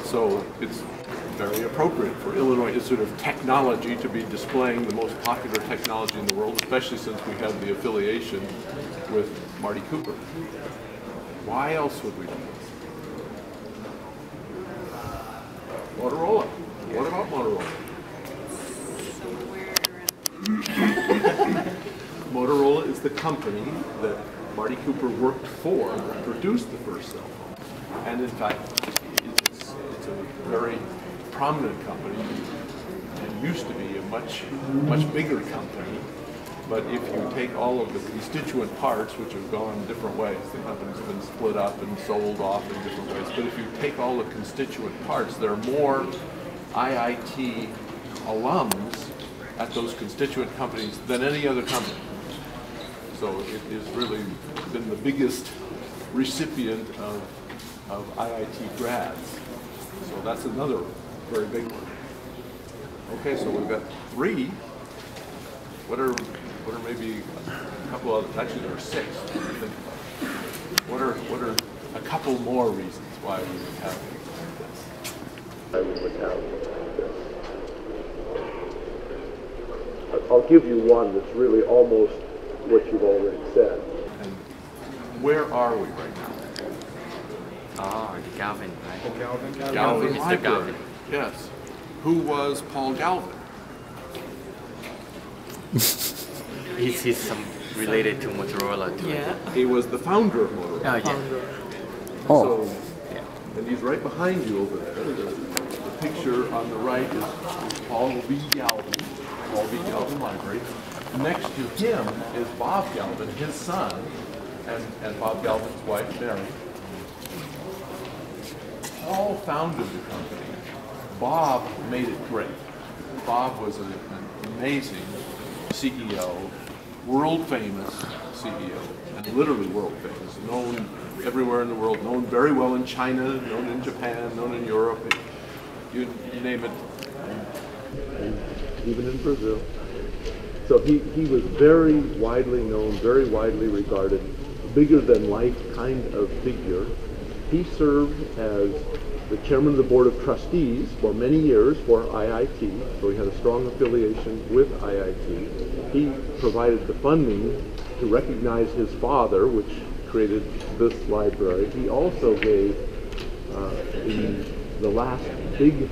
So it's very appropriate for Illinois Institute of Technology to be displaying the most popular technology in the world, especially since we have the affiliation with Marty Cooper. Why else would we do this? Motorola. What about Motorola? Motorola is the company that Marty Cooper worked for that produced the first cell phone. And in fact, it's a very prominent company and used to be a much bigger company. But if you take all of the constituent parts, which have gone different ways, the company's been split up and sold off in different ways, but if you take all the constituent parts, there are more IIT alums at those constituent companies than any other company. So it has really been the biggest recipient of IIT grads. So that's another very big one. Okay, so we've got 3. What are maybe a couple others? Actually, there are 6. What are a couple more reasons why we would have this? I would have this. I'll give you one that's really almost what you've already said. And where are we right now? Oh, Galvin, right? Oh, Galvin. Galvin Mr. Library. Galvin. Yes. Who was Paul Galvin? He's some related to Motorola too. Yeah. He was the founder of Motorola. Oh, yeah. So, and he's right behind you over there. The picture on the right is Paul B. Galvin, Paul B. Galvin Library. Next to him is Bob Galvin, his son, and Bob Galvin's wife, Mary. Paul founded the company. Bob made it great. Bob was an amazing CEO, world famous CEO, and literally world famous, known everywhere in the world, known very well in China, known in Japan, known in Europe, you name it. And even in Brazil. So he was very widely known, very widely regarded, bigger than life kind of figure. He served as the chairman of the board of trustees for many years for IIT, so he had a strong affiliation with IIT. He provided the funding to recognize his father, which created this library. He also gave, in the last big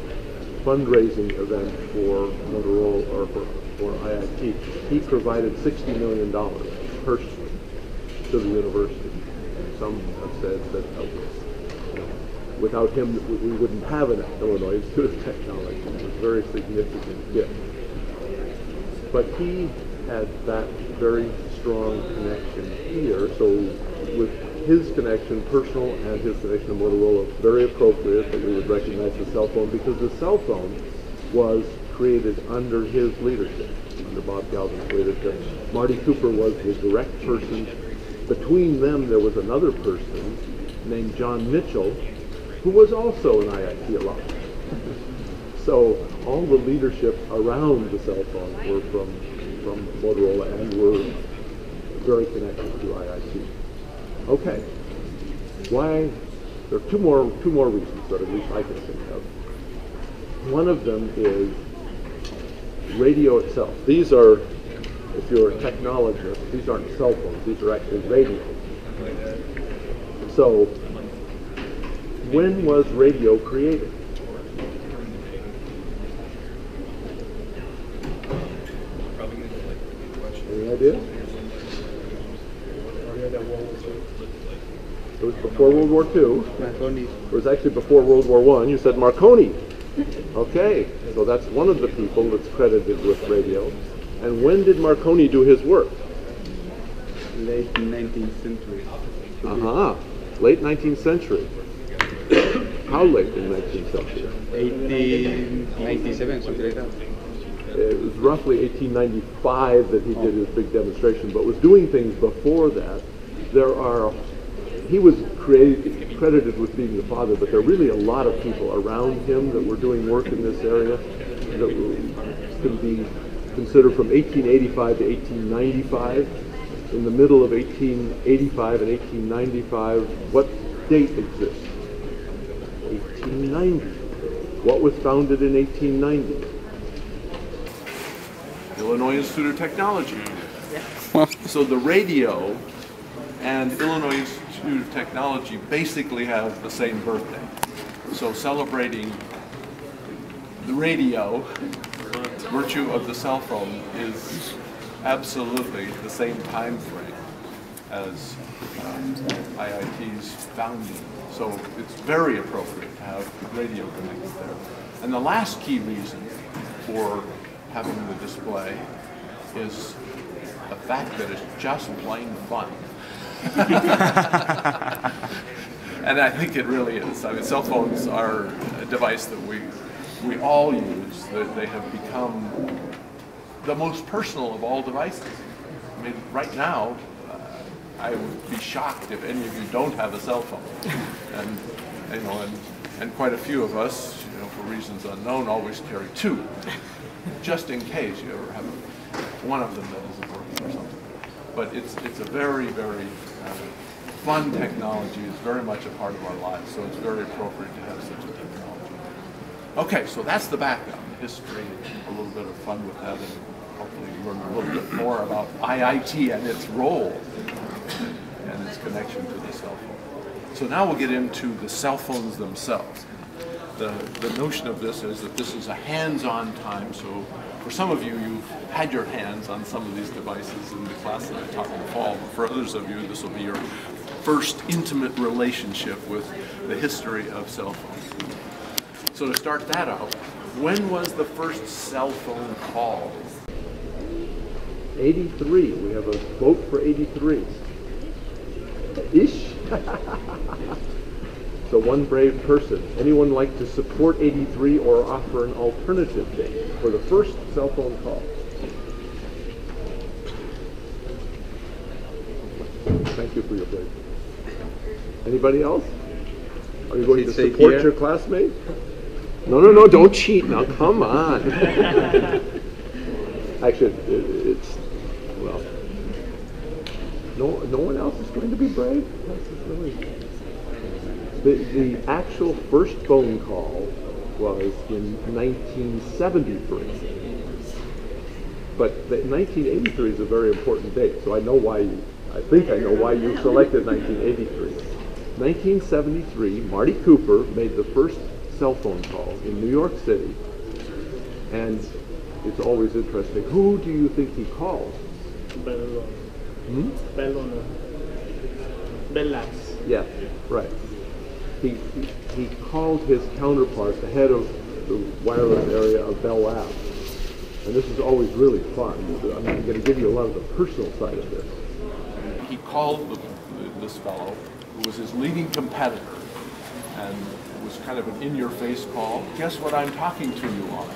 fundraising event for Motorola, or for IIT, he provided $60 million personally to the university. Some have said that without him, we wouldn't have an Illinois Institute of Technology. It was a very significant gift. But he had that very strong connection here, so with his connection, personal, and his connection to Motorola, very appropriate that we would recognize the cell phone, because the cell phone was created under his leadership, under Bob Galvin's leadership. Marty Cooper was the direct person. Between them, there was another person named John Mitchell, who was also an IIT alum. So all the leadership around the cell phone were from Motorola and were very connected to IIT. Okay, why? There are two more reasons that at least I can think of. One of them is radio itself. These are, if you're a technologist, these aren't cell phones, these are actually radios. So, when was radio created? Any idea? It was before World War II. It was actually before World War I. You said Marconi. Okay, so that's one of the people that's credited with radio. And when did Marconi do his work? Late 19th century. Late 19th century. How late in the 19th century? 1897, something like that. It was roughly 1895 that he did his big demonstration, but was doing things before that. He was credited with being the father, but there are really a lot of people around him that were doing work in this area that can be considered from 1885 to 1895. In the middle of 1885 and 1895, what date exists? 1890. What was founded in 1890? Illinois Institute of Technology. So the radio and Illinois Institute of Technology basically have the same birthday. So celebrating the radio, virtue of the cell phone, is absolutely the same time frame as IIT's founding. So it's very appropriate to have radio connected there. And the last key reason for having the display is the fact that it's just plain fun. And I think it really is. I mean, cell phones are a device that we all use. They have become the most personal of all devices. I mean, right now, I would be shocked if any of you don't have a cell phone. And quite a few of us, for reasons unknown, always carry two, just in case you ever have one of them that isn't working or something. But it's a very, very fun technology. It's very much a part of our lives, so it's very appropriate to have such a technology. Okay, so that's the background, the history, a little bit of fun with that, and hopefully learn a little bit more about IIT and its role and its connection to the cell phone. So now we'll get into the cell phones themselves. The notion of this is that this is a hands-on time, so for some of you, you've had your hands on some of these devices in the class that I taught in the fall, but for others of you, this will be your first intimate relationship with the history of cell phones. So to start that out, when was the first cell phone call? 83. We have a vote for 83. Ish. So one brave person. Anyone like to support 83 or offer an alternative date for the first cell phone call? Thank you for your bravery. Anybody else? Are you going to support your classmate? No, don't cheat now, come on. Actually, it's, well, no one else is going to be brave? That's just really... The actual first phone call was in 1973. But 1983 is a very important date, so I think I know why you selected 1983. 1973, Marty Cooper made the first cell phone call in New York City, and it's always interesting. Who do you think he called? Bell Labs. Yeah, right. He called his counterpart, the head of the wireless area of Bell Labs. And this is always really fun. I'm going to give you a lot of the personal side of this. He called this fellow, who was his leading competitor, and it was kind of an in-your-face call. Guess what I'm talking to you on?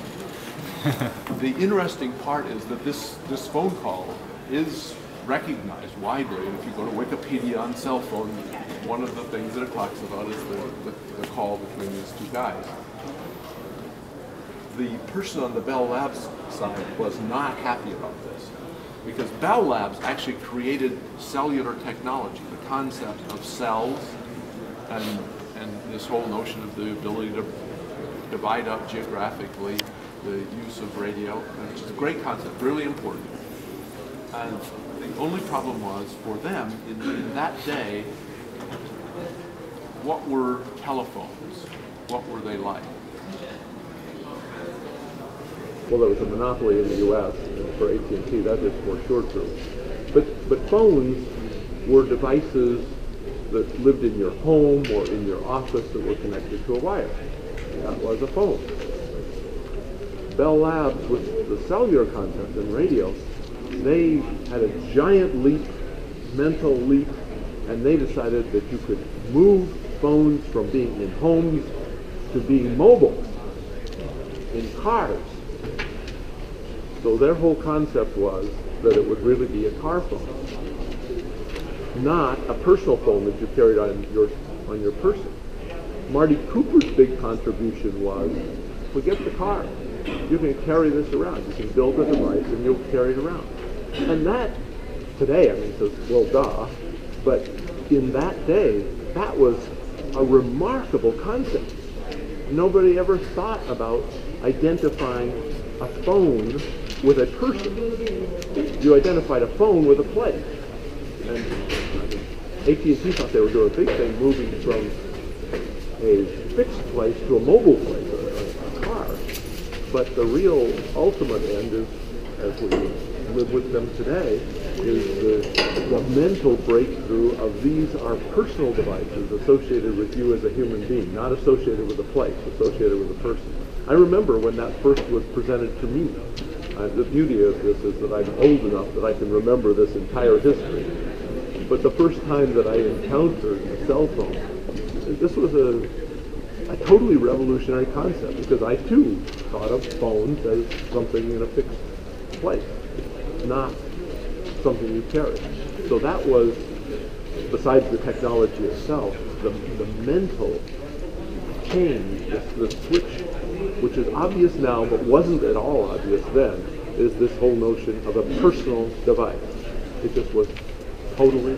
The interesting part is that this phone call is recognized widely. If you go to Wikipedia on cell phone, one of the things that it talks about is the call between these two guys. The person on the Bell Labs side was not happy about this, because Bell Labs actually created cellular technology, the concept of cells and this whole notion of the ability to divide up geographically the use of radio, which is a great concept, really important. And the only problem was, for them, in that day, what were telephones? What were they like? Well, there was a monopoly in the U.S. for AT&T. That is for sure true. But phones were devices that lived in your home or in your office that were connected to a wire. That was a phone. Bell Labs, with the cellular concept and radio, they had a giant leap, mental leap, and they decided that you could move phones from being in homes to being mobile, in cars. So their whole concept was that it would really be a car phone, not a personal phone that you carried on your person. Marty Cooper's big contribution was, forget the car. You can carry this around. You can build a device and you'll carry it around. And that, today, I mean, says, well, duh, but in that day, that was a remarkable concept. nobody ever thought about identifying a phone with a person. You identified a phone with a place. And AT&T thought they were doing a big thing, moving from a fixed place to a mobile place, a car. But the real ultimate end is, as we live with them today, is the mental breakthrough of these are personal devices associated with you as a human being, not associated with a place, associated with a person. I remember when that first was presented to me. The beauty of this is that I'm old enough that I can remember this entire history. But the first time that I encountered a cell phone, this was a totally revolutionary concept, because I too thought of phones as something in a fixed place, not something you carry. So that was, besides the technology itself, the mental change, the switch, which is obvious now but wasn't at all obvious then, is this whole notion of a personal device. It just was totally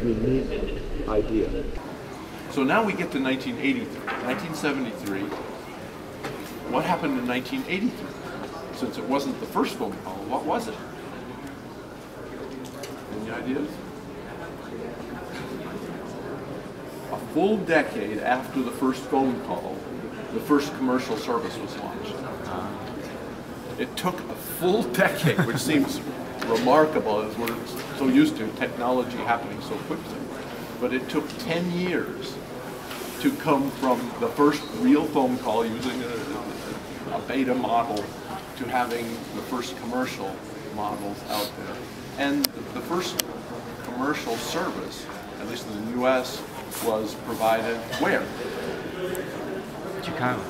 unique idea. So now we get to 1983, 1973. What happened in 1983? Since it wasn't the first phone call, what was it? Any ideas? A full decade after the first phone call, the first commercial service was launched. It took a full decade, which seems remarkable as we're so used to technology happening so quickly. But it took 10 years to come from the first real phone call using a beta model to having the first commercial models out there. And the first commercial service, at least in the US, was provided where? Chicago.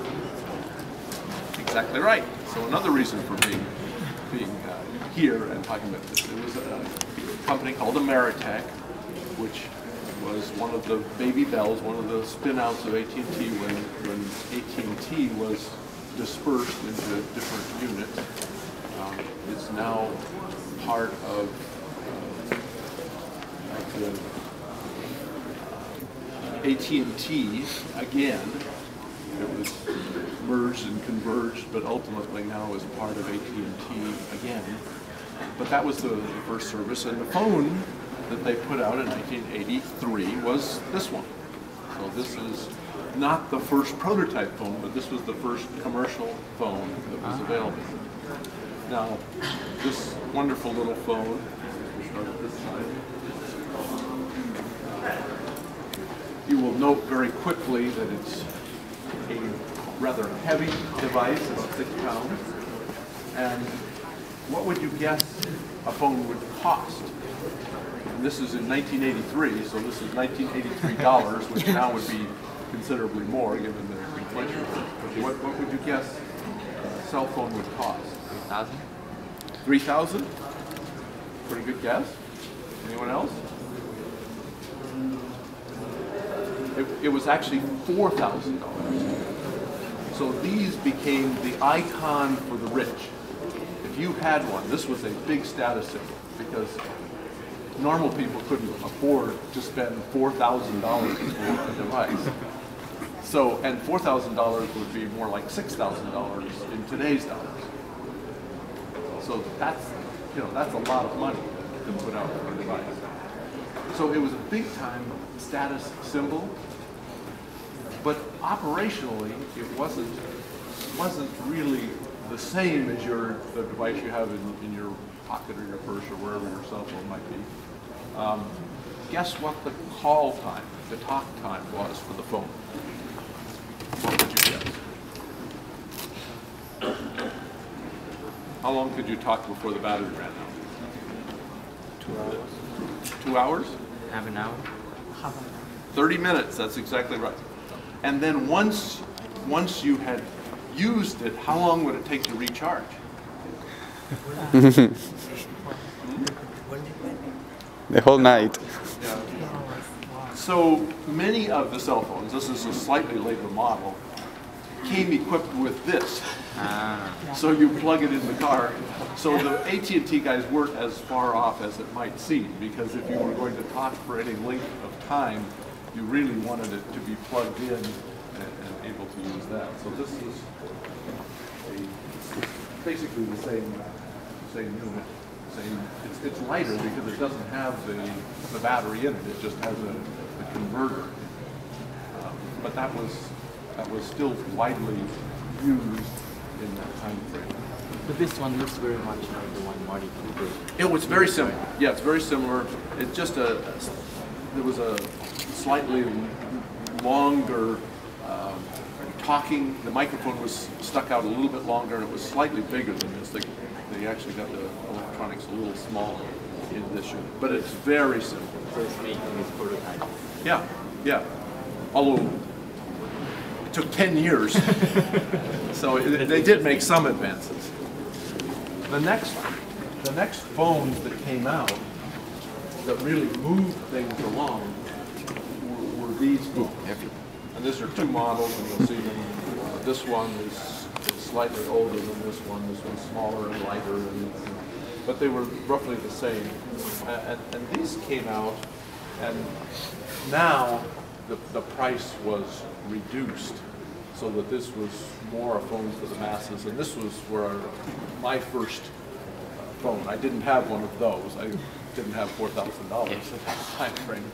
Exactly right. So another reason for being here and talking about this, it was a company called Ameritech, which was one of the baby bells, one of the spin-outs of AT&T when AT&T was dispersed into different units. It's now part of AT&T again. It was merged and converged, but ultimately now is part of AT&T again. But that was the first service, and the phone that they put out in 1983 was this one. So this is not the first prototype phone, but this was the first commercial phone that was available. Now, this wonderful little phone, we'll start at this side. You will note very quickly that it's a rather heavy device, it's 6 pounds. And what would you guess a phone would cost? And this is in 1983, so this is $1983, which now would be considerably more given the inflation. What would you guess a cell phone would cost? $3,000. $3,000? Pretty good guess. Anyone else? It was actually $4,000. So these became the icon for the rich. If you had one, this was a big status symbol because normal people couldn't afford to spend $4,000 for a device. So, and $4,000 would be more like $6,000 in today's dollars. So that's a lot of money to put out for a device. So it was a big time status symbol, but operationally it wasn't really the same as the device you have in your pocket or your purse or wherever your cell phone might be. Guess what the call time, the talk time was for the phone? What would you guess? How long could you talk before the battery ran out? 2 hours. 2 hours? Half an hour. 30 minutes, that's exactly right. And then once you had used it, how long would it take to recharge? The whole night. Yeah. So many of the cell phones, this is a slightly later model, came equipped with this. So you plug it in the car. So the AT&T guys weren't as far off as it might seem, because if you were going to talk for any length of time, you really wanted it to be plugged in and able to use that. So this is basically the same unit. It's lighter because it doesn't have the battery in it. It just has a converter. But that was still widely used in that time frame. But this one looks very much like the one Marty Cooper. It was very similar. Yeah, it's very similar. It's just there was a slightly longer talking. The microphone was stuck out a little bit longer, and it was slightly bigger than this. They actually got the electronics a little smaller in this unit, but it's very simple. So it's making this prototype. Yeah, yeah. Although it took 10 years, so they did make some advances. The next phones that came out that really moved things along were these phones. And these are two models, and you'll see them. This one is slightly older than this one. This one's smaller and lighter, but they were roughly the same. And these came out, and now the price was reduced, so that this was more a phone for the masses. And this was my first phone. I didn't have one of those. I didn't have $4,000 at that time frame.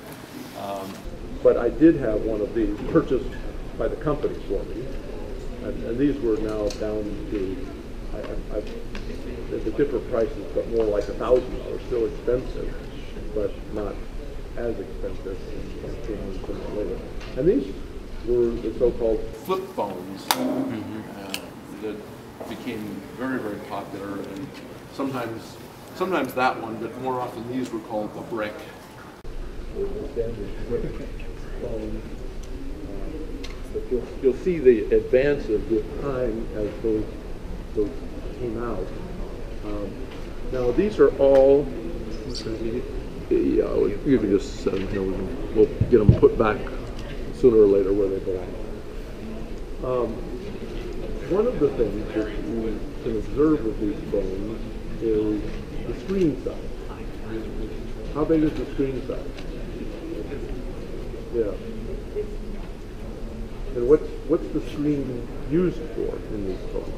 But I did have one of these purchased by the company for me, and these were now down to the different prices, but more like $1,000. Still expensive, but not as expensive as later. And these were the so-called flip phones that became very, very popular, and sometimes that one, but more often these were called the brick. Standard phone. But you'll see the advances with time as those came out. Now these are all. Yeah, you can just set them here. We'll get them put back sooner or later where they belong. One of the things that you can observe with these phones is the screen size. How big is the screen size? Yeah. And what's the screen used for in these phones?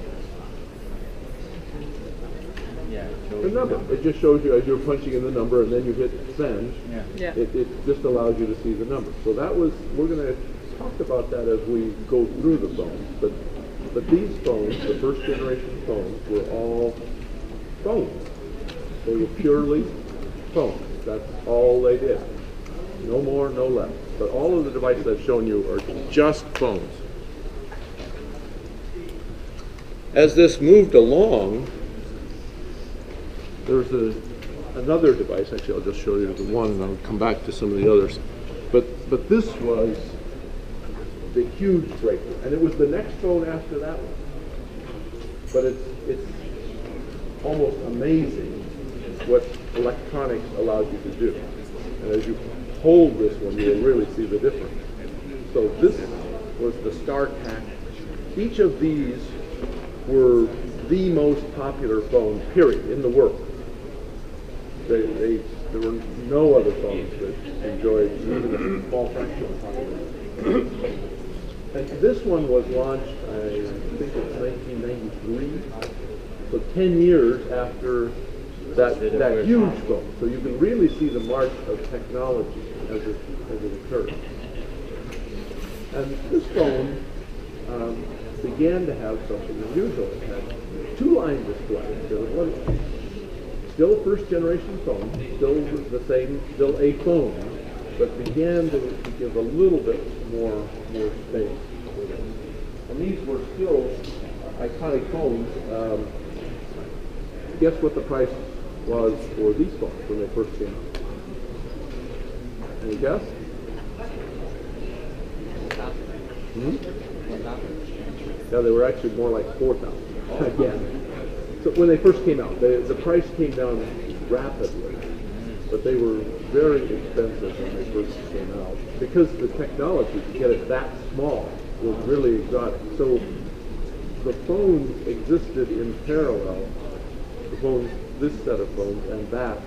Yeah. The number. It just shows you as you're punching in the number, and then you hit send. Yeah. It just allows you to see the number. So we're going to talk about that as we go through the phones. But these phones, the first generation phones, were all phones. They were purely phones. That's all they did. No more, no less. But all of the devices I've shown you are just phones. As this moved along, there was another device. Actually, I'll just show you the one, and I'll come back to some of the others. But this was the huge breakthrough, and it was the next phone after that one. But it's almost amazing what electronics allows you to do. And as you hold this one, you'll really see the difference. So this was the StarTAC. Each of these were the most popular phone, period, in the world. There were no other phones that enjoyed even a small fraction of popularity. And this one was launched, I think it's 1993, so 10 years after that huge phone. So you can really see the march of technology as it occurred. And this phone began to have something unusual. It had two-line display. There was one, still a first-generation phone, still the same, still a phone, but began to give a little bit more space. And these were still iconic phones. Guess what the price was for these phones when they first came out? Any guess? Yeah, they were actually more like 4,000 again. So when they first came out, the price came down rapidly, but they were very expensive when they first came out because the technology to get it that small was really exotic. So the phones existed in parallel. The phones, this set of phones, and that.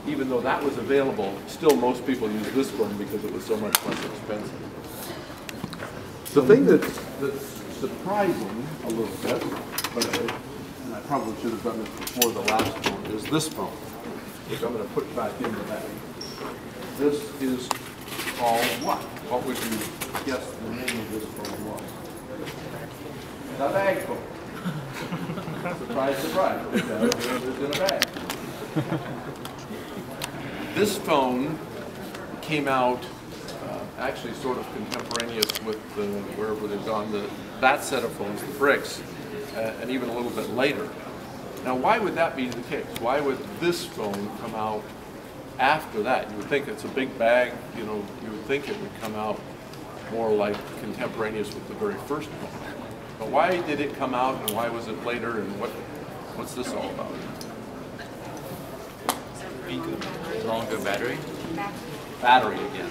Even though that was available, still most people use this phone because it was so much less expensive. The thing that's surprising a little bit, but and I probably should have done this before the last phone, is this phone, which I'm going to put back in the bag. This is called what? What would you guess the name of this phone was? The bag phone. Surprise, surprise. It's in a bag. This phone came out actually sort of contemporaneous with wherever they've gone, that set of phones, the bricks, and even a little bit later. Now, why would that be the case? Why would this phone come out after that? You would think it's a big bag, you know, you would think it would come out more like contemporaneous with the very first phone. But why did it come out, and why was it later, and what's this all about? Longer battery. Battery again.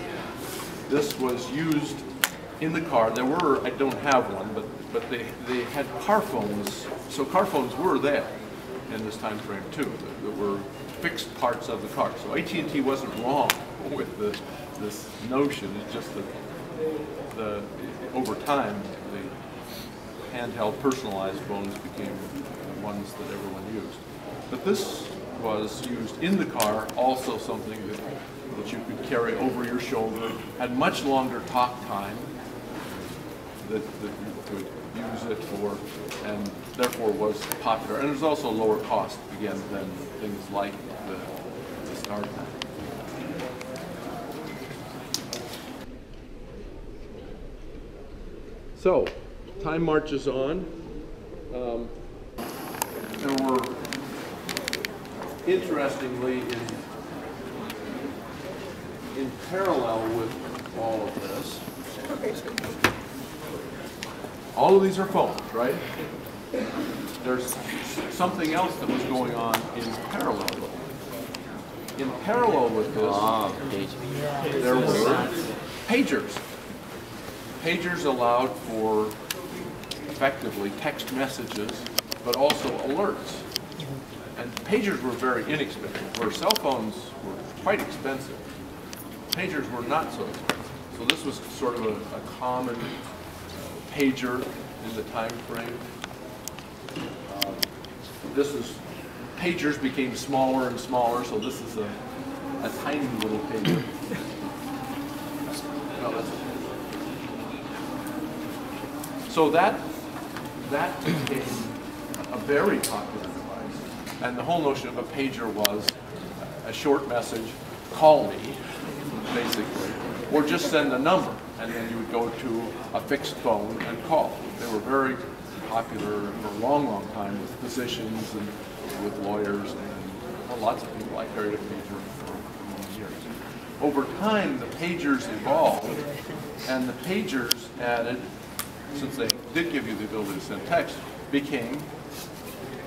This was used in the car. There were, I don't have one, but they had car phones. So car phones were there in this time frame too. There were fixed parts of the car. So AT&T wasn't wrong with this notion. It's just that over time, the handheld personalized phones became ones that everyone used. But this was used in the car, also something that you could carry over your shoulder, had much longer talk time that you could use it for, and therefore was popular. And it was also lower cost, again, than things like the StarTAC. So, time marches on. There were, interestingly, in parallel with all of this, all of these are phones, right? There's something else that was going on in parallel with it. In parallel with this, there were pagers. Pagers allowed for effectively text messages, but also alerts. And pagers were very inexpensive, where cell phones were quite expensive. Pagers were not so expensive. So this was sort of a common pager in the time frame. Pagers became smaller and smaller, so this is a tiny little pager. No, that's okay. So that became a very popular device. And the whole notion of a pager was a short message, call me, basically, or just send a number, and then you would go to a fixed phone and call. They were very popular for a long, long time with physicians and with lawyers, and lots of people. I carried a pager for many years. Over time, the pagers evolved, and the pagers added, since they did give you the ability to send text, became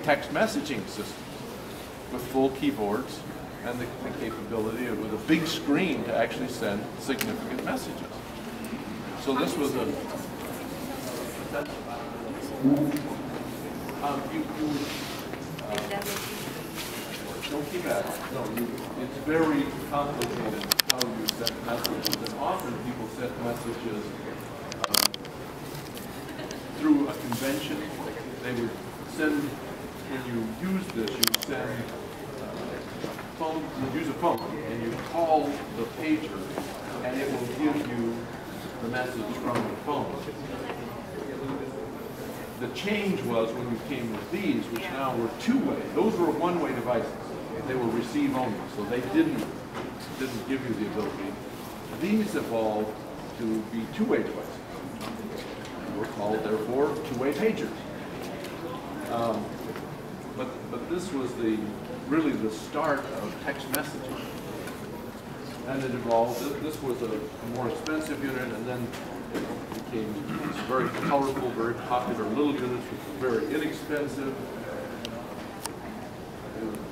text messaging systems with full keyboards and the capability of, with a big screen, to actually send significant messages. So this was don't keep at it. No, it's very complicated how you send messages, and often people send messages through a convention. They would send, when you use this, you send phone, you use a phone, and you call the pager, and it will give you the message from the phone. The change was when you came with these, which now were two-way. Those were one-way devices. They were receive only, so they didn't give you the ability. These evolved to be two-way devices. They were called, therefore, two-way pagers. But this was really the start of text messaging. And it evolved. This was a more expensive unit, and then it became these very colorful, very popular little units, which were very inexpensive.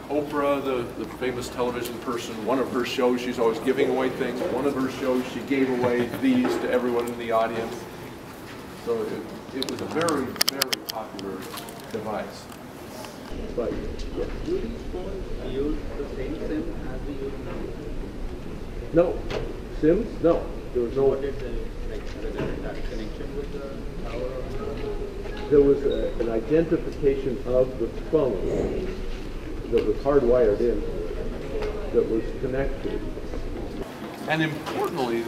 Oprah, the famous television person, one of her shows, she's always giving away things. One of her shows, she gave away these to everyone in the audience. So it was a very, very popular device. But Do these phones use the same SIM as we use now? no, SIMs? No, there was no. What is the Was there a connection with the tower? There was an identification of the phone that was hardwired in, that was connected. And importantly,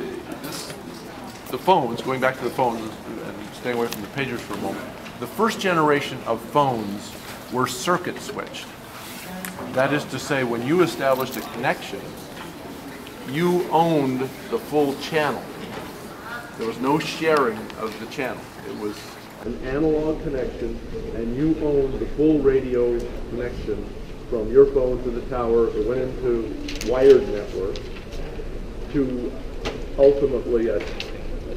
the phones, going back to the phones and staying away from the pagers for a moment, the first generation of phones were circuit switched. That is to say, when you established a connection, you owned the full channel. There was no sharing of the channel. It was An analog connection, and you owned the full radio connection from your phone to the tower. It went into wired network to ultimately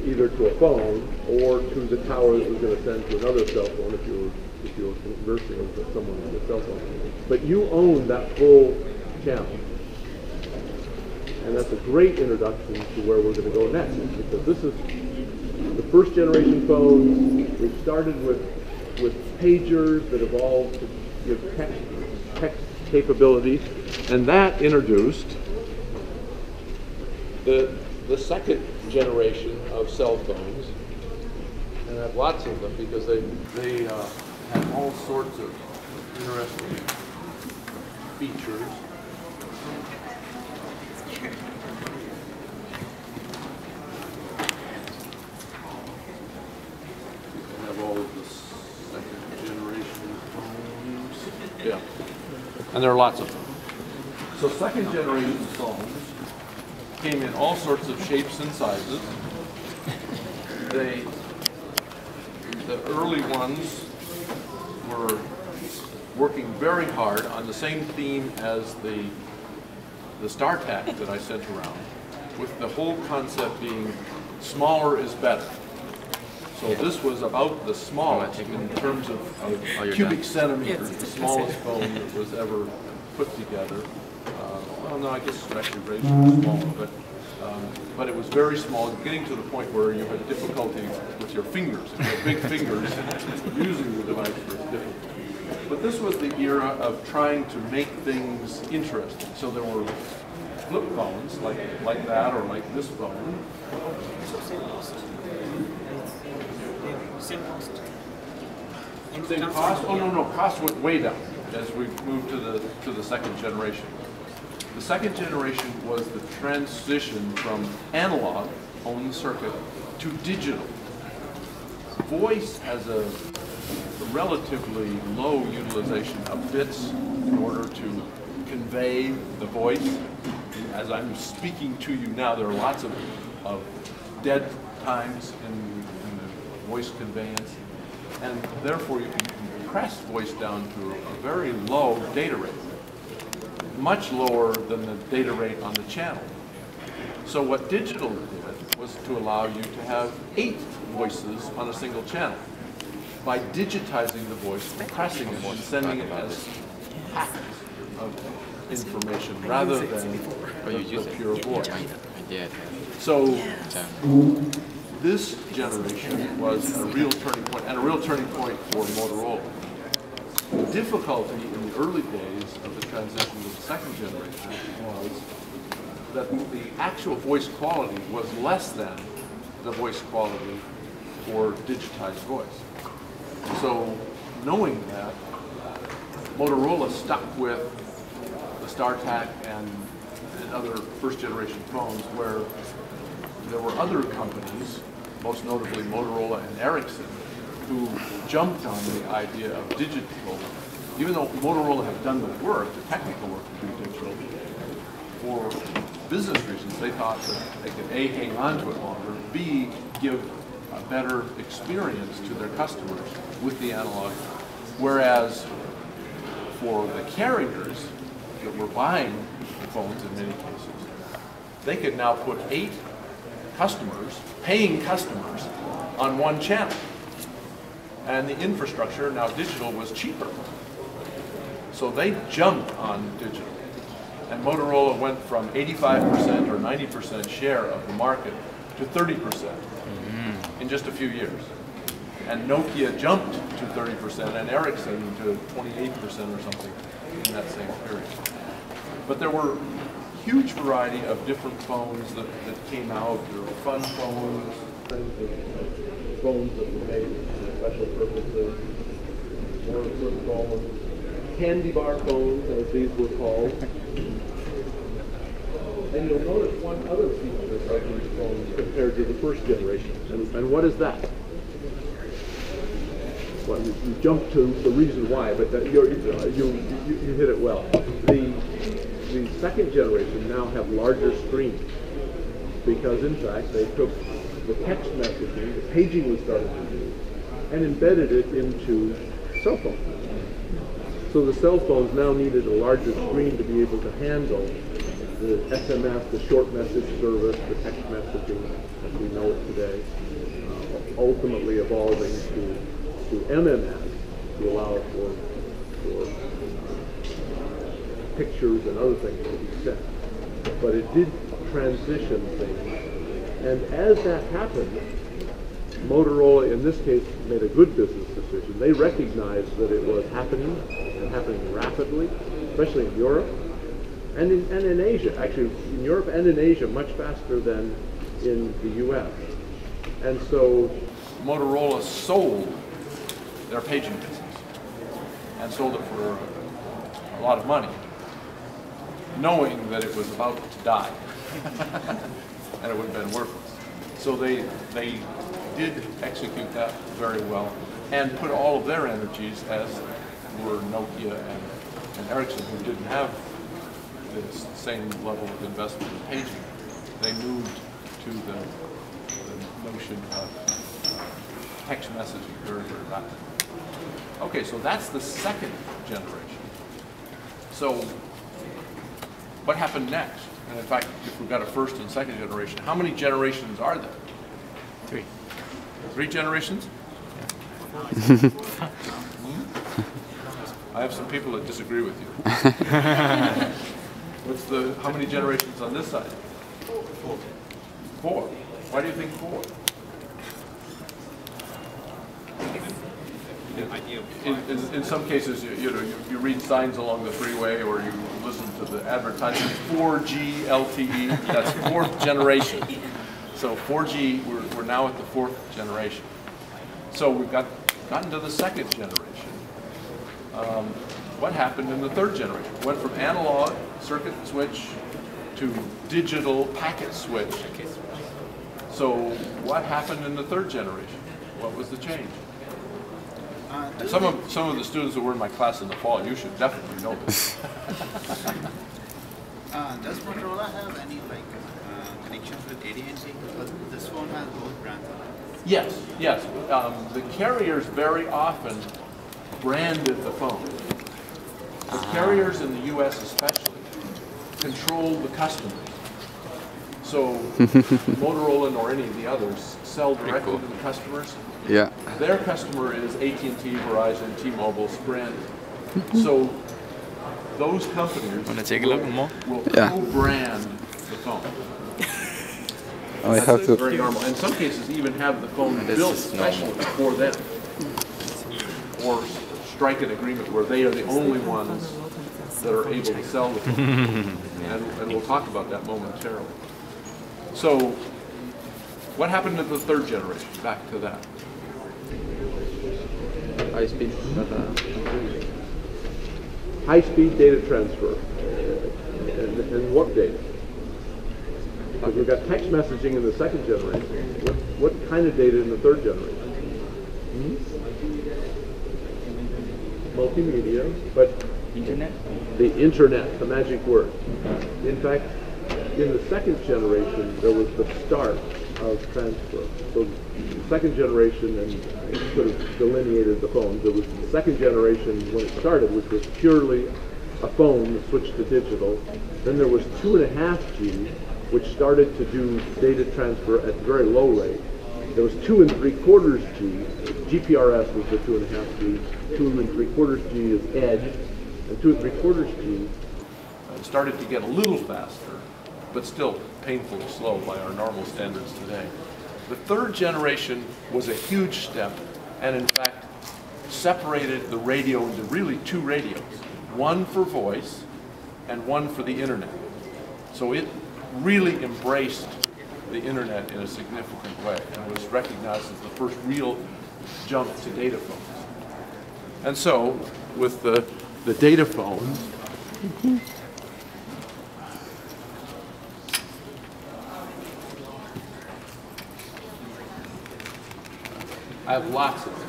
either to a phone or to the tower that was going to send to another cell phone if you were conversing with someone on the cell phone. But you own that full channel. And that's a great introduction to where we're going to go next, because this is the first generation phones. We started with pagers that evolved to give text capabilities, and that introduced the second generation of cell phones, and I have lots of them because they have all sorts of interesting features. They have all of the second generation phones. Yeah, and there are lots of them. So second generation phones came in all sorts of shapes and sizes. The early ones were working very hard on the same theme as the StarTAC that I sent around, with the whole concept being smaller is better. So this was about the smallest in terms of cubic centimeters, the smallest phone that was ever put together. Well, no, I guess actually raised was smaller, but it was very small, getting to the point where you had difficulty with your fingers. If you had big fingers, using the device was difficult. But this was the era of trying to make things interesting. So there were flip phones like that, or like this phone. Same cost. Same cost? Oh no, cost went way down as we moved to the second generation. The second generation was the transition from analog, on the circuit, to digital. Voice has a relatively low utilization of bits in order to convey the voice. As I'm speaking to you now, there are lots of dead times in the voice conveyance, and therefore you can compress voice down to a very low data rate, much lower than the data rate on the channel. So what digital did was to allow you to have 8 voices on a single channel by digitizing the voice, compressing it, and sending it as packets of information rather than the pure voice. So this generation was a real turning point, and a real turning point for Motorola. The difficulty in the early days of the transition to the second generation was that the actual voice quality was less than the voice quality for digitized voice. So knowing that, Motorola stuck with the StarTAC and other first generation phones, where there were other companies, most notably Motorola and Ericsson, who jumped on the idea of digital. Even though Motorola had done the work, the technical work to do digital, for business reasons, they thought that they could A, hang on to it longer, B, give a better experience to their customers with the analog. Whereas for the carriers that were buying phones in many cases, they could now put 8 customers, paying customers, on one channel. And the infrastructure, now digital, was cheaper. So they jumped on digital. And Motorola went from 85% or 90% share of the market to 30% in just a few years. And Nokia jumped to 30% and Ericsson to 28% or something in that same period. But there were huge variety of different phones that came out. There were fun phones, kinds of phones that were made for special purposes, more flip phones, candy bar phones, as these were called. And you'll notice one other feature of these phones compared to the first generation. And what is that? Well, you jump to the reason why, but you hit it well. The second generation now have larger screens because, in fact, they took the text messaging, the paging we started to do, and embedded it into cell phones. So the cell phones now needed a larger screen to be able to handle the SMS, the short message service, the text messaging as we know it today, ultimately evolving to MMS to allow for pictures and other things to be sent. But it did transition things. And as that happened, Motorola, in this case, made a good business decision. They recognized that it was happening, and happening rapidly, especially in Europe, and in Asia. Actually, in Europe and in Asia, much faster than in the U.S. And so Motorola sold their paging business and sold it for a lot of money, knowing that it was about to die and it would have been worthless. So they did execute that very well and put all of their energies, as were Nokia and Ericsson, who didn't have the same level of investment in paging. They moved to the notion of text messaging very, very rapidly. Okay, so that's the second generation. So what happened next? And in fact, if we've got a first and second generation, how many generations are there? 3. 3 generations? I have some people that disagree with you. How many generations on this side? 4. 4. Why do you think 4? In some cases, you read signs along the freeway, or you listen to the advertisements. 4G LTE. That's 4th generation. So 4G, we're now at the 4th generation. So we've gotten to the 2nd generation. What happened in the 3rd generation? Went from analog circuit switch to digital packet switch. So what happened in the 3rd generation? What was the change? Some of the students that were in my class in the fall, you should definitely know this. Does Motorola have any connections with AT&T? Because this phone has both brands on it. Yes, yes. The carriers very often branded the phone. The carriers in the U.S. especially control the customers. So Motorola nor any of the others sell directly to the customers. Yeah. Their customer is AT&T, Verizon, T-Mobile, Sprint. So those companies will co-brand the phone. That's very normal. In some cases, even have the phone built specially for them, or strike an agreement where they are the only ones that are able to sell the phone. And we'll talk about that momentarily. So, what happened to the 3rd generation? Back to that. High-speed data transfer. And what data? Because we've got text messaging in the 2nd generation. What kind of data in the 3rd generation? Multimedia, but Internet? The internet, the magic word. In fact, in the 2nd generation, there was the start of transfer. So the 2nd generation, and it sort of delineated the phones. There was the 2nd generation when it started, which was purely a phone that switched to digital. Then there was 2.5G, which started to do data transfer at very low rate. There was 2 3/4G. GPRS was the 2.5G. 2 3/4G is EDGE, and 2 3/4G started to get a little faster, but still painfully slow by our normal standards today. The 3rd generation was a huge step, and in fact separated the radio into really 2 radios, one for voice and one for the internet. So it really embraced the internet in a significant way and was recognized as the first real jump to data phones. And so, with the data phone, I have lots of them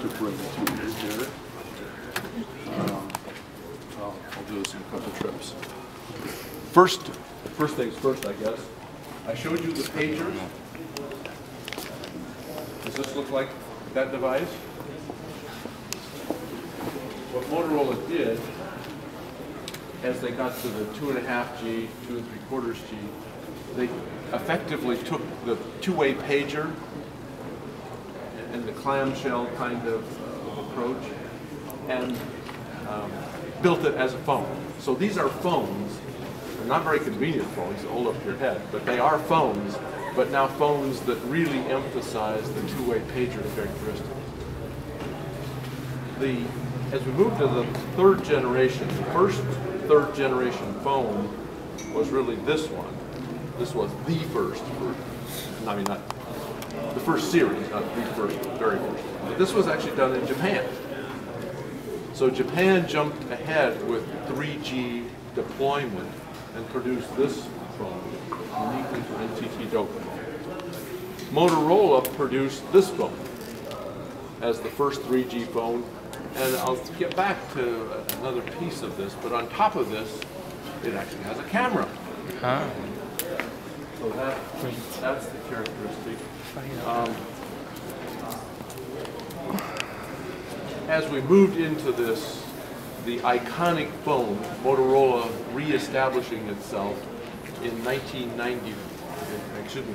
to bring to you here. I'll do this in a couple trips. First things first, I guess. I showed you the pager. Does this look like that device? What Motorola did, as they got to the 2.5G, 2 3/4 G, they effectively took the two-way pager and the clamshell kind of approach and built it as a phone. So these are phones. They're not very convenient phones to hold up your head, but they are phones, but now phones that really emphasize the two-way pager characteristics. As we move to the third generation, the first third generation phone was really this one. This was the first, I mean not the first series, not the first, very first. But this was actually done in Japan. So Japan jumped ahead with 3G deployment and produced this phone uniquely for NTT Docomo. Motorola produced this phone as the first 3G phone, and I'll get back to another piece of this, but on top of this, it actually has a camera. So that's the characteristic. As we moved into this, the iconic phone, Motorola reestablishing itself in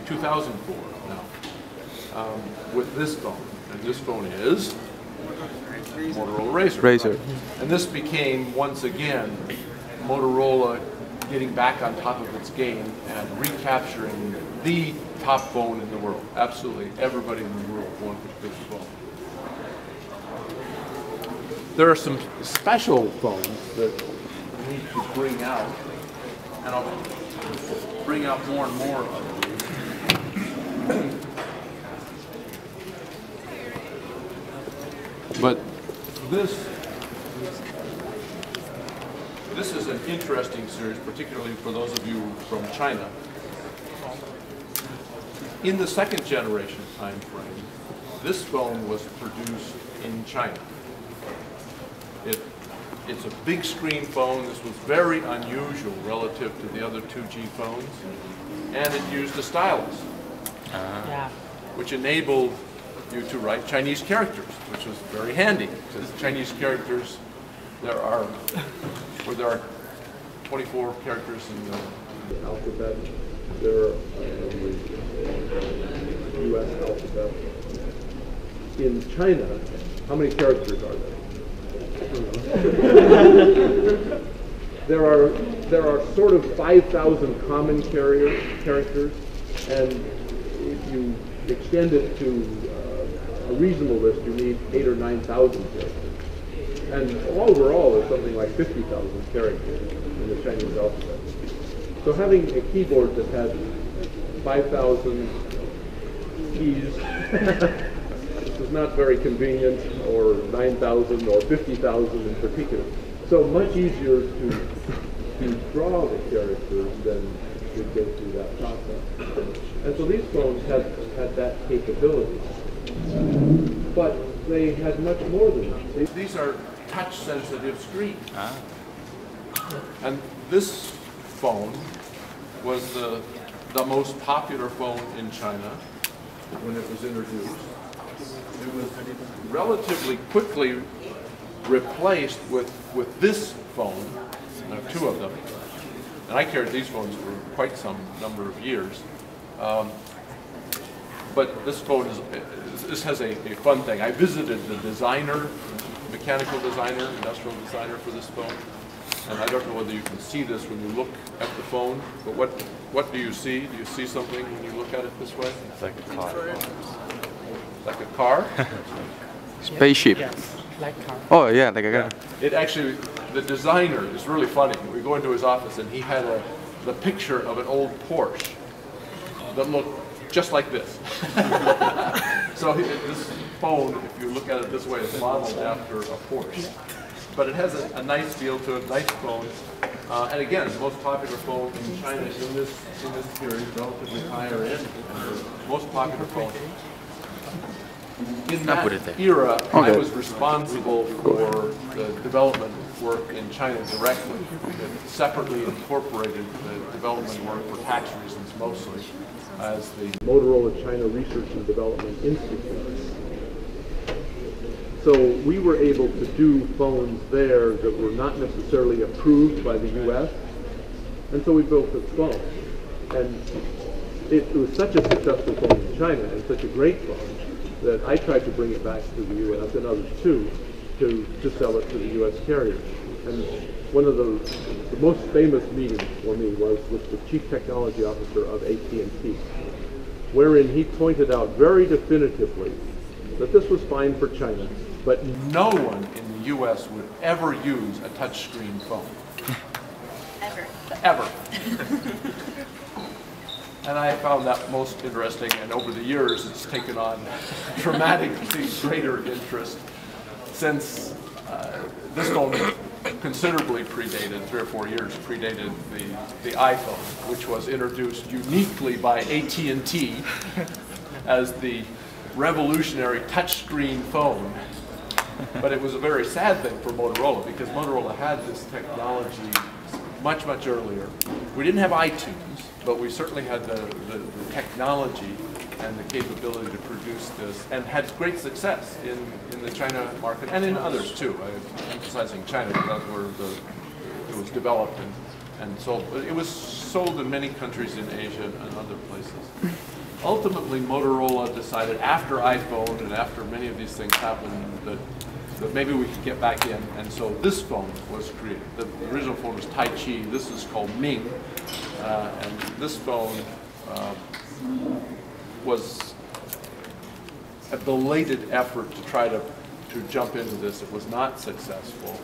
2004 now, with this phone. And this phone is Motorola Razr. And this became, once again, Motorola getting back on top of its game and recapturing the top phone in the world. Absolutely everybody in the world wanted this phone. There are some special phones that we need to bring out, and I'll bring out more and more of these. But this is an interesting series, particularly for those of you from China. In the second generation time frame, this phone was produced in China. It's a big screen phone. This was very unusual relative to the other 2G phones. And it used a stylus, which enabled you to write Chinese characters, which was very handy, because Chinese characters, there are 24 characters in the alphabet. There are the U.S. alphabet. In China, how many characters are there? There are sort of 5,000 common characters, and if you extend it to a reasonable list, you need 8,000 or 9,000 characters. And overall, there's something like 50,000 characters in the Chinese alphabet. So having a keyboard that has 5,000 keys this is not very convenient, or 9,000 or 50,000 in particular. So much easier to draw the characters than to go through that process. And so these phones had that capability. But they had much more than that. These are touch-sensitive screens. And this phone was the most popular phone in China when it was introduced. It was relatively quickly replaced with this phone, two of them. And I carried these phones for quite some number of years. But this phone this has a fun thing. I visited the designer, mechanical designer, industrial designer for this phone. And I don't know whether you can see this when you look at the phone, but what do you see? Do you see something when you look at it this way? It's like a car. Like a car? Spaceship. Yes, like car. Oh yeah, like a car. It actually, the designer is really funny. We go into his office and he had the picture of an old Porsche. that look just like this. So this phone, if you look at it this way, is modeled after a Porsche. But it has a nice feel to it, nice phone. And again, the most popular phone in China in this period, relatively higher end, most popular phone. In that era, I was responsible for the development work in China directly. It separately incorporated the development work for tax reasons mostly as the Motorola China Research and Development Institute. So we were able to do phones there that were not necessarily approved by the U.S. And so we built this phone. And it was such a successful phone in China and such a great phone that I tried to bring it back to the U.S. and others too to sell it to the U.S. carriers. And one of the most famous meetings for me was with the Chief Technology Officer of AT&T, wherein he pointed out very definitively that this was fine for China, but no one in the U.S. would ever use a touchscreen phone. Ever. And I found that most interesting, and over the years it's taken on dramatically greater interest since this phone considerably predated, 3 or 4 years predated the iPhone, which was introduced uniquely by AT&T as the revolutionary touchscreen phone. But it was a very sad thing for Motorola because Motorola had this technology much, much earlier. We didn't have iTunes, but we certainly had the technology and the capability to produce this, and had great success in the China market and in others too. I'm emphasizing China because that's where it was developed and sold. But it was sold in many countries in Asia and other places. Ultimately, Motorola decided after iPhone and after many of these things happened that maybe we could get back in, and so this phone was created. The original phone was Tai Chi. This is called Ming, and this phone was a belated effort to try to jump into this. It was not successful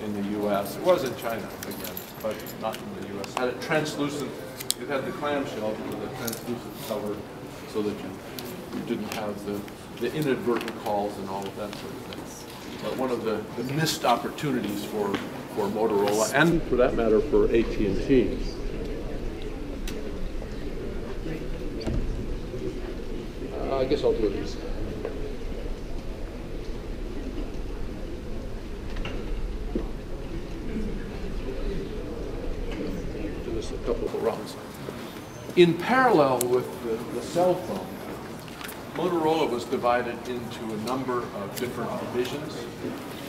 in the U.S. It was in China again, but not in the U.S. It had a translucent. It had the clamshell with a translucent cover, so that you didn't have the inadvertent calls and all of that sort of thing. But one of the missed opportunities for Motorola, and for that matter for AT&T. I guess I'll do these. Do this a couple of rounds. In parallel with the cell phone, Motorola was divided into a number of different divisions.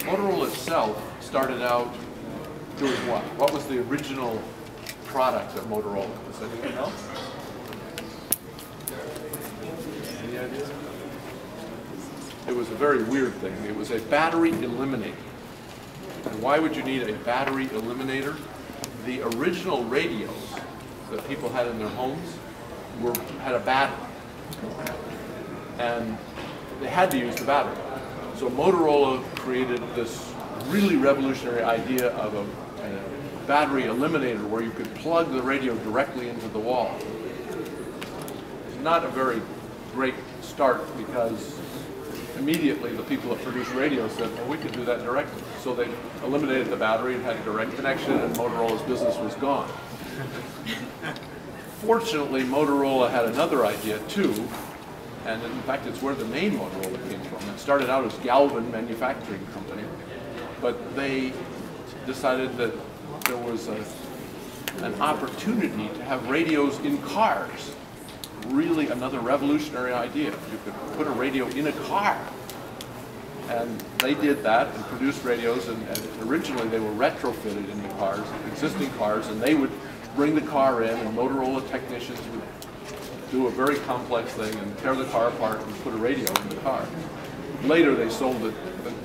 Motorola itself started out doing what? What was the original product of Motorola? Was anything else? Any idea? It was a very weird thing. It was a battery eliminator. And why would you need a battery eliminator? The original radios that people had in their homes had a battery. And they had to use the battery. So Motorola created this really revolutionary idea of a battery eliminator where you could plug the radio directly into the wall. It's not a very great start because immediately the people that produced radios said, well, we could do that directly. So they eliminated the battery and had a direct connection, and Motorola's business was gone. Fortunately, Motorola had another idea too, and in fact it's where the name Motorola came from. It started out as Galvin Manufacturing Company, but they decided that there was an opportunity to have radios in cars. Really another revolutionary idea. You could put a radio in a car. And they did that and produced radios, and originally they were retrofitted into cars, existing cars, and they would bring the car in, and Motorola technicians would do a very complex thing and tear the car apart and put a radio in the car. Later they sold the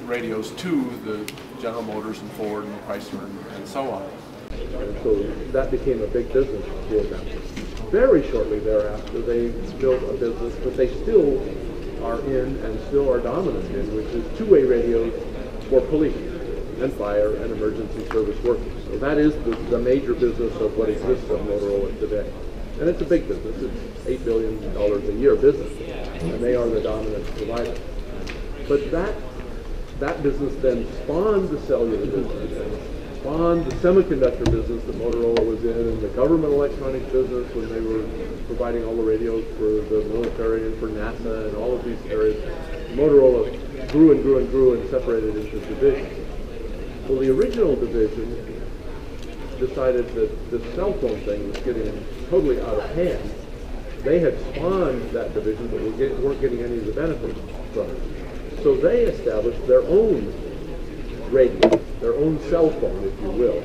radios to the General Motors and Ford and Chrysler and so on. And so that became a big business for them. Very shortly thereafter, they built a business that they still are in and still are dominant in, which is two-way radios for police and fire and emergency service workers. So that is the major business of what exists of Motorola today. And it's a big business. It's $8 billion a year business, and they are the dominant provider. But that business then spawned the cellular business, and spawned the semiconductor business that Motorola was in, and the government electronics business when they were providing all the radios for the military and for NASA and all of these areas. Motorola grew and grew and grew and separated into divisions. Well, the original division decided that the cell phone thing was getting totally out of hand. They had spawned that division, but weren't getting any of the benefits from it. So they established their own radio, their own cell phone, if you will,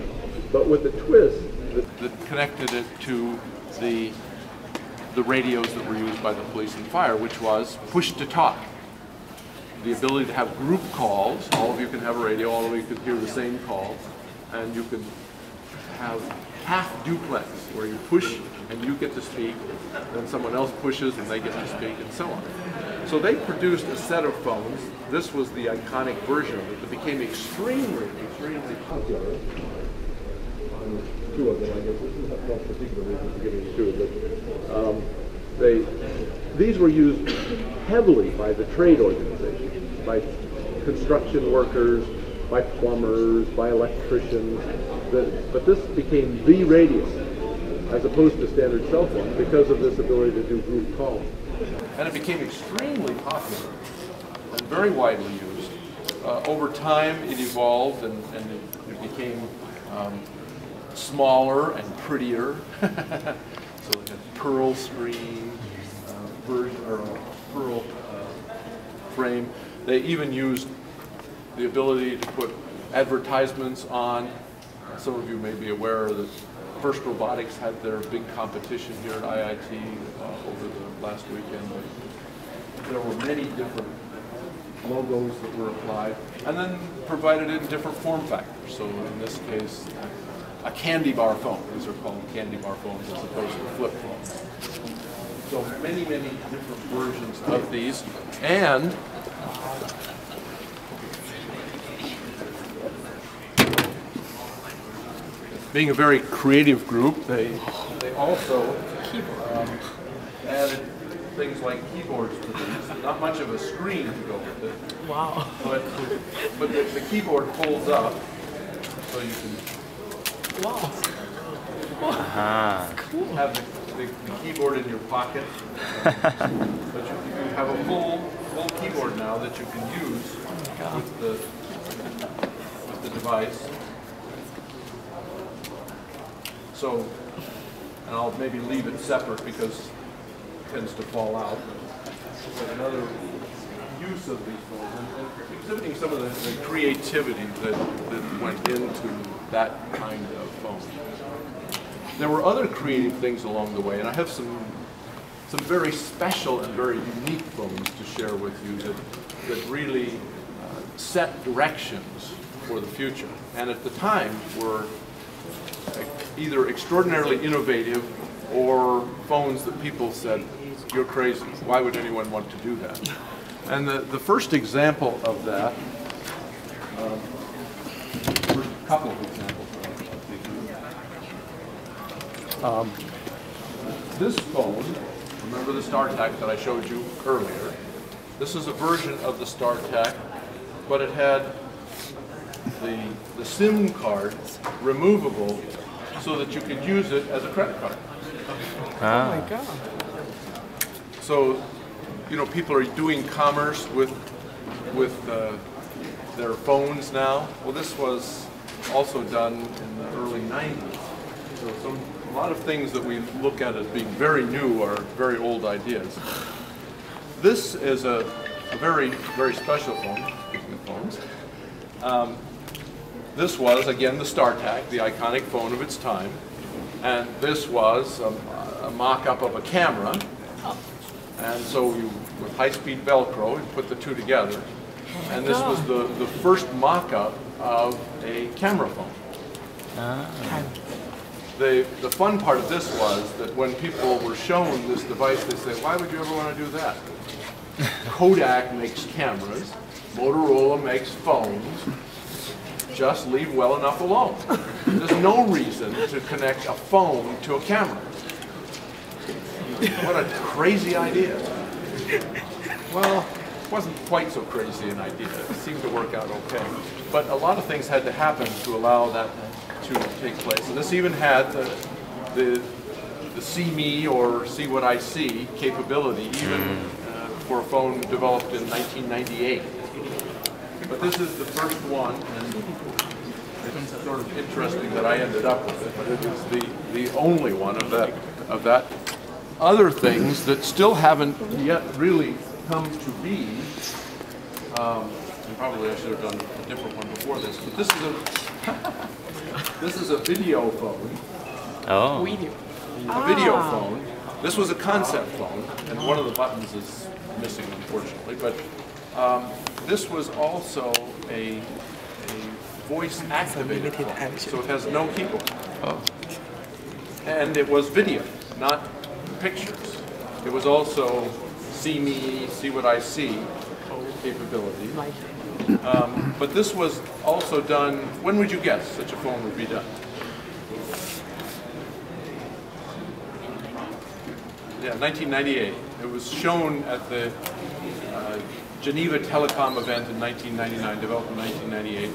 but with a twist that connected it to the radios that were used by the police and fire, which was push to talk. The ability to have group calls. All of you can have a radio, all of you can hear the same call, and you can have half duplex, where you push and you get to speak, then someone else pushes and they get to speak, and so on. So they produced a set of phones. This was the iconic version of it that became extremely, extremely popular. two of them, I guess. This is not one particular reason for giving two, but these were used heavily by the trade organizations, by construction workers, by plumbers, by electricians. But this became the radio, as opposed to standard cell phone, because of this ability to do group calls. And it became extremely popular and very widely used. Over time, it evolved and it became smaller and prettier. So it had pearl screen, pearl frame. They even used the ability to put advertisements on. Some of you may be aware that First Robotics had their big competition here at IIT over the last weekend. There were many different logos that were applied, and then provided in different form factors. So in this case, a candy bar phone. These are called candy bar phones as opposed to flip phones. So many, many different versions of these. And being a very creative group, they also added things like keyboards to these. Not much of a screen to go with it. Wow. But the keyboard folds up, so you can have the keyboard in your pocket. But you have a full keyboard now that you can use with the device. So, and I'll maybe leave it separate because it tends to fall out. But another use of these phones, and exhibiting some of the creativity that went into that kind of phone. There were other creative things along the way, and I have some very special and very unique phones to share with you that really set directions for the future, and at the time were either extraordinarily innovative or phones that people said, you're crazy, why would anyone want to do that? And the first example of that, a couple of examples. This phone, remember the StarTAC that I showed you earlier? This is a version of the StarTAC, but it had the SIM card removable so that you could use it as a credit card. Oh my God. So, you know, people are doing commerce with their phones now. Well, this was also done in the early 90s. So a lot of things that we look at as being very new are very old ideas. This is a very, very special phone, speaking of phones. This was, again, the StarTAC, the iconic phone of its time. And this was a mock-up of a camera. And so you, with high-speed Velcro, you put the two together. And this was the first mock-up of a camera phone. The fun part of this was that when people were shown this device, they say, why would you ever want to do that? Kodak makes cameras, Motorola makes phones, just leave well enough alone. There's no reason to connect a phone to a camera. What a crazy idea. Well, it wasn't quite so crazy an idea. It seemed to work out okay. But a lot of things had to happen to allow that to take place. And this even had the see me or see what I see capability, even for a phone developed in 1998. But this is the first one, and it's sort of interesting that I ended up with it, but it is the only one of that. Other things that still haven't yet really come to be, and probably I should have done a different one before this, but this is a video phone. Oh. A video phone. This was a concept phone, and one of the buttons is missing, unfortunately. But this was also a voice-activated phone, so it has no keyboard. Oh. And it was video, not pictures. It was also see me, see what I see capability. But this was also done. When would you guess such a phone would be done? Yeah, 1998. It was shown at the Geneva Telecom event in 1999, developed in 1998.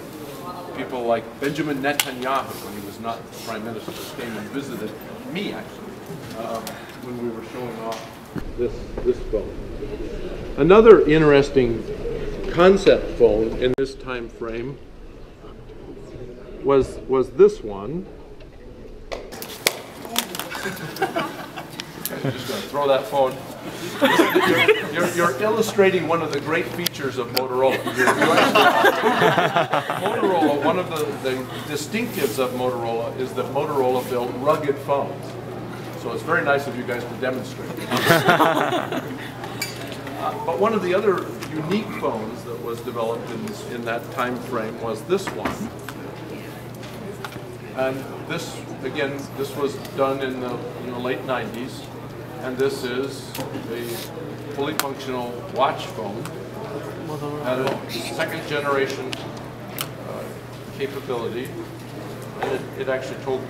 People like Benjamin Netanyahu, when he was not prime minister, came and visited me, actually, when we were showing off this phone. Another interesting concept phone in this time frame was this one. I'm just going to throw that phone. You're illustrating one of the great features of Motorola. Motorola, one of the distinctives of Motorola is that Motorola built rugged phones. So it's very nice of you guys to demonstrate. But one of the other unique phones that was developed in that time frame was this one. And this, again, this was done in the late 90s. And this is a fully functional watch phone. Had a second generation capability. And it actually told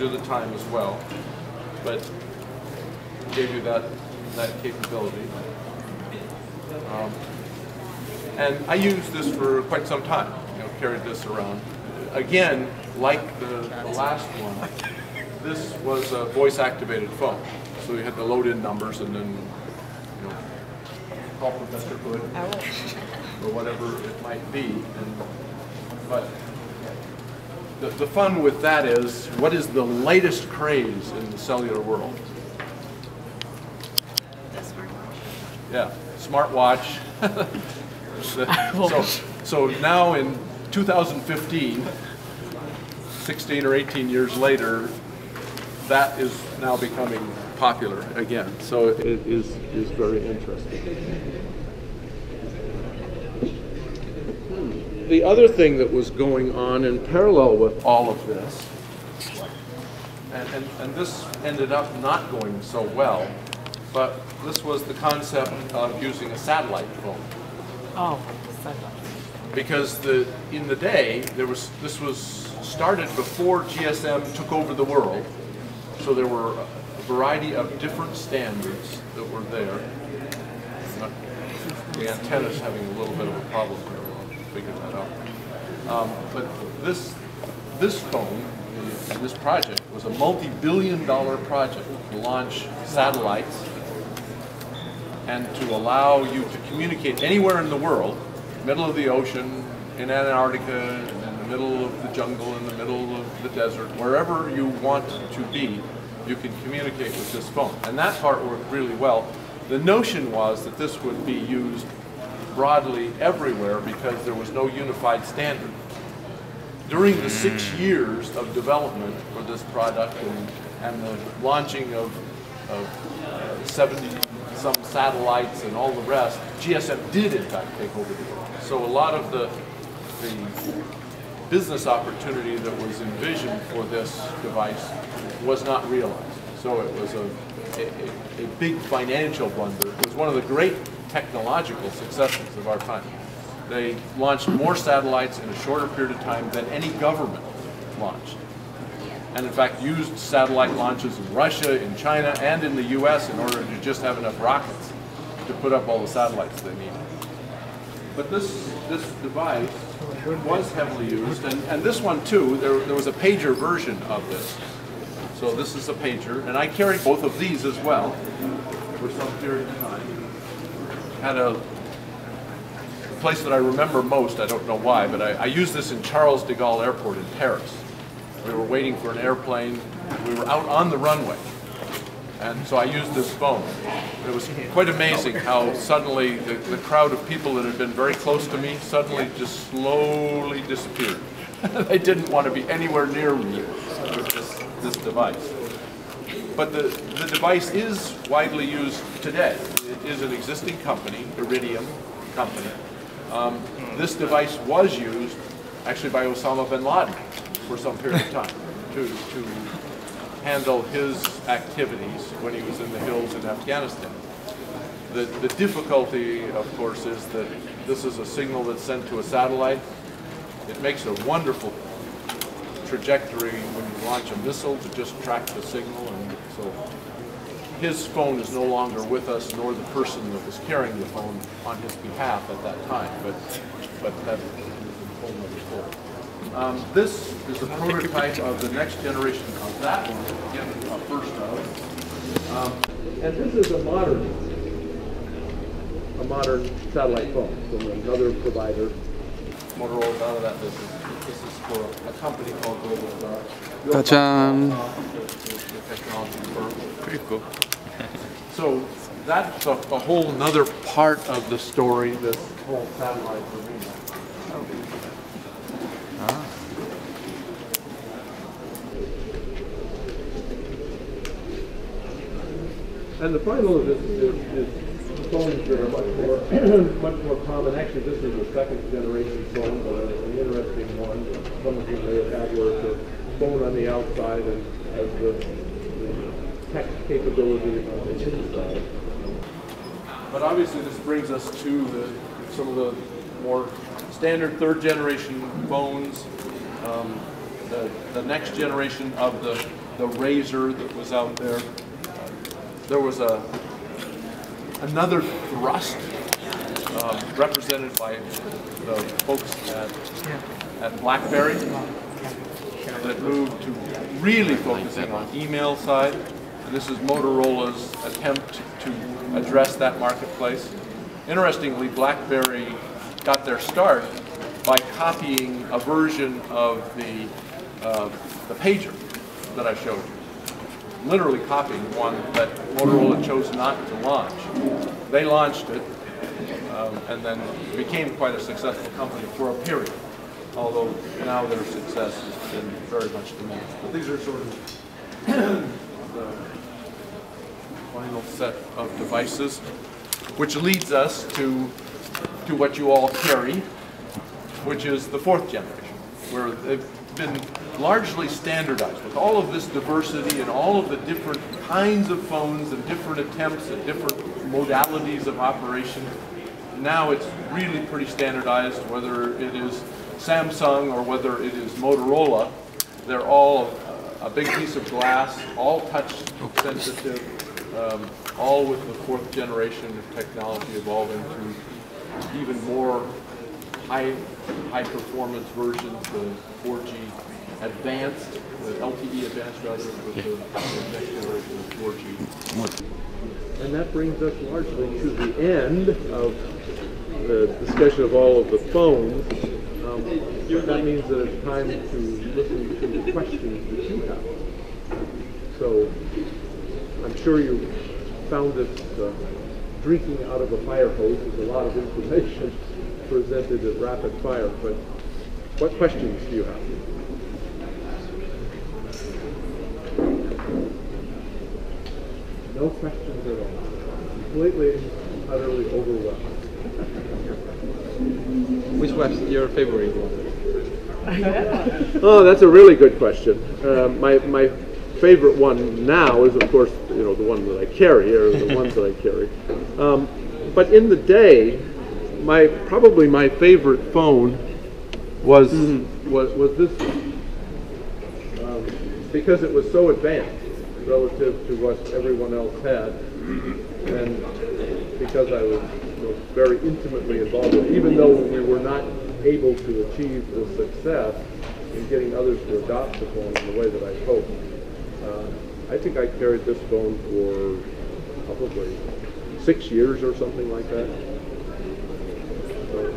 you the time as well. But gave you that capability. And I used this for quite some time. Carried this around. Again, like the last one, this was a voice-activated phone. So you had to load in numbers and then, call Professor Hood or whatever it might be. But the fun with that is, what is the latest craze in the cellular world? Yeah, smartwatch. So now in 2015, 16 or 18 years later, that is now becoming popular again. So it is very interesting. The other thing that was going on in parallel with all of this, and this ended up not going so well, but this was the concept of using a satellite phone. Oh, satellite. Because in the day, this was started before GSM took over the world, so there were a variety of different standards that were there. The antenna's having a little bit of a problem here. We'll figure that out. But this phone, this project, was a multi-billion-dollar project to launch satellites and to allow you to communicate anywhere in the world, middle of the ocean, in Antarctica, in the middle of the jungle, in the middle of the desert, wherever you want to be, you can communicate with this phone. And that part worked really well. The notion was that this would be used broadly everywhere because there was no unified standard. During the 6 years of development for this product and the launching of 70-some satellites and all the rest, GSM did in fact take over the world. So a lot of the business opportunity that was envisioned for this device was not realized. So it was a big financial blunder. It was one of the great technological successes of our time. They launched more satellites in a shorter period of time than any government launched. and in fact used satellite launches in Russia, in China, and in the US in order to just have enough rockets to put up all the satellites they needed. But this device was heavily used, and this one too, there was a pager version of this. So this is a pager, and I carried both of these as well for some period of time. Had a place that I remember most, I don't know why, but I used this in Charles de Gaulle Airport in Paris. We were waiting for an airplane. We were out on the runway, and so I used this phone. It was quite amazing how suddenly the crowd of people that had been very close to me suddenly just slowly disappeared. They didn't want to be anywhere near me with this device. But the device is widely used today. It is an existing company, Iridium company. This device was used actually by Osama bin Laden for some period of time to handle his activities when he was in the hills in Afghanistan. The difficulty, of course, is that this is a signal that's sent to a satellite. It makes a wonderful trajectory when you launch a missile to just track the signal, and so his phone is no longer with us, nor the person that was carrying the phone on his behalf at that time, but that is the phone number 4. This is a prototype of the next generation of that one, again, first of. And this is a modern satellite phone from another provider. Motorola's out of that business. This is for a company called Globalstar. Ta-chan. The technology firm. Pretty cool. So that's a whole nother part of the story, this whole satellite arena. And the final of this is phones that are much more common. Actually, this is a second generation phone, but an interesting one. Some of you may have had where it's a phone on the outside and has the text capability on the inside. But obviously this brings us to some of the more standard third generation phones, the next generation of the Razr that was out there. There was another thrust represented by the folks at BlackBerry that moved to really focusing on email side. And this is Motorola's attempt to address that marketplace. Interestingly, BlackBerry got their start by copying a version of the pager that I showed you. Literally copying one that Motorola chose not to launch. They launched it and then became quite a successful company for a period, although now their success has been very much diminished. But these are sort of the final set of devices, which leads us to what you all carry, which is the fourth generation, where they've been largely standardized with all of this diversity and all of the different kinds of phones and different attempts at different modalities of operation. Now it's really pretty standardized, whether it is Samsung or whether it is Motorola. They're all a big piece of glass, all touch sensitive, all with the fourth generation of technology evolving to even more high performance versions, the 4G advanced, the LTE advanced rather, with the next generation of 4G. And that brings us largely to the end of the discussion of all of the phones. That means that it's time to listen to the questions that you have. So I'm sure you found this drinking out of a fire hose. There's a lot of information presented at rapid fire, but what questions do you have? No questions at all. Completely, utterly overwhelmed. Which was your favorite one? Oh, that's a really good question. My favorite one now is, of course, the one that I carry, or the ones that I carry. But in the day, probably my favorite phone was this one. because it was so advanced relative to what everyone else had, and because I was very intimately involved with it, even though we were not able to achieve the success in getting others to adopt the phone in the way that I hoped. I think I carried this phone for probably 6 years or something like that. So it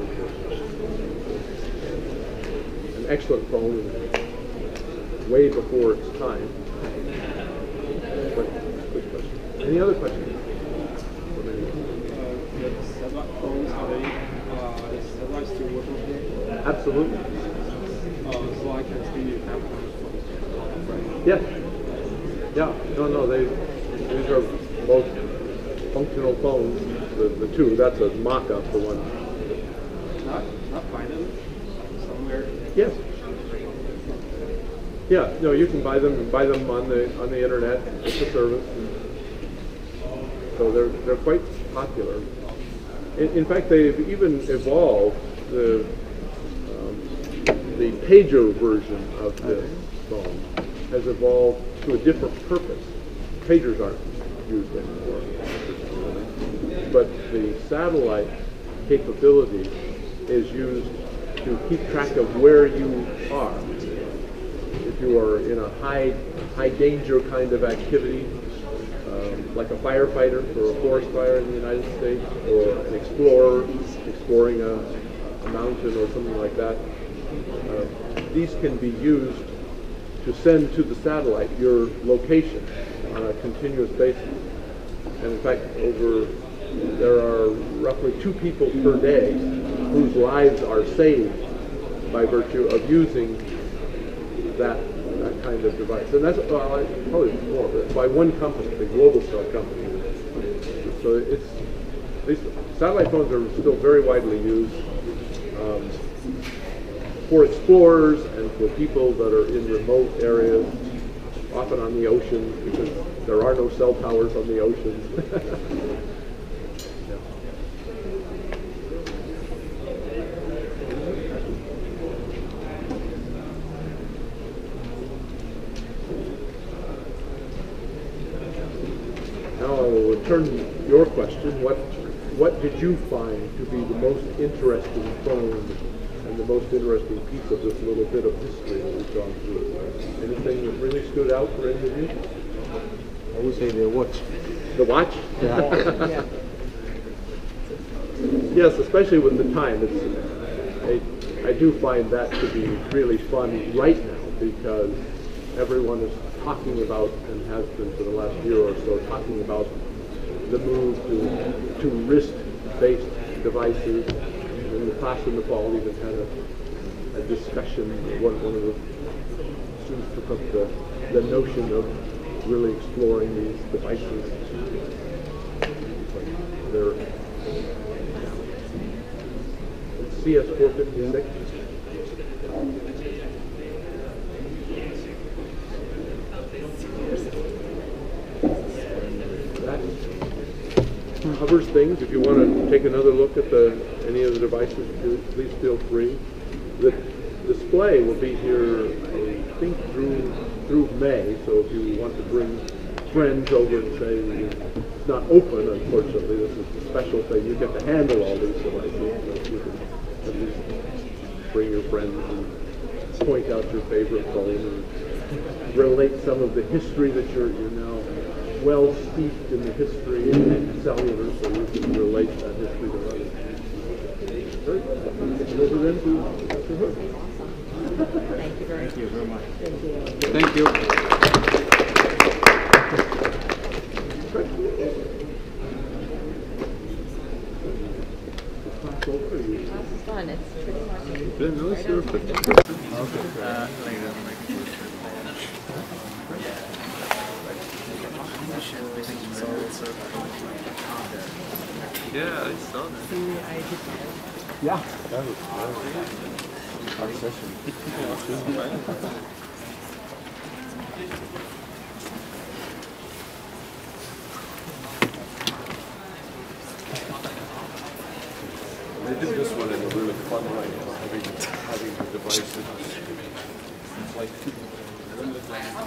was an excellent phone, and way before its time. But good question. Any other questions? Phones, are they, is satellite still working here? Absolutely. So I can still have one phone. Yes. Yeah. No. These are both functional phones. The two. That's a mock-up. The one. Not find them somewhere. Yes. Yeah. No, you can buy them on the internet. It's a service. So they're quite popular. In fact, they've even evolved the pager version of this phone has evolved to a different purpose. Pagers aren't used anymore, but the satellite capability is used to keep track of where you are. If you are in a high danger kind of activity, like a firefighter for a forest fire in the United States, or an explorer exploring a mountain or something like that, these can be used to send to the satellite your location on a continuous basis. And in fact, there are roughly 2 people per day whose lives are saved by virtue of using that kind of device. And that's probably more, but it's by one company, the Globalstar company. So these satellite phones are still very widely used for explorers and for people that are in remote areas, often on the ocean, because there are no cell towers on the ocean. Now I will return to your question. What did you find to be the most interesting phone and the most interesting piece of this little bit of history that we've gone through? Anything that really stood out for any of you? I would say the watch. The watch? Yeah. Yes, especially with the time. I do find that to be really fun right now, because everyone is talking about, and has been for the last year or so, talking about the move to wrist-based devices. In the class in the fall, we even had a discussion. One of the students took up the notion of really exploring these devices. They're CS456. That covers things. If you want to take another look at any of the devices, please feel free. The display will be here, I think, through May. So if you want to bring friends over and say it's not open, unfortunately, this is a special thing. You get to handle all these devices. So you can at least bring your friends and point out your favorite phone, and relate some of the history that you're now well steeped in the history of cellular, so you can relate that history to others. Very good. Over then to Hood. Thank you very much. Thank you. Good. This is fun. It's pretty much. Then no, sure. Yeah, I saw that. Yeah. That was our session. They did this one in a really fun way, having the devices. It's like plan.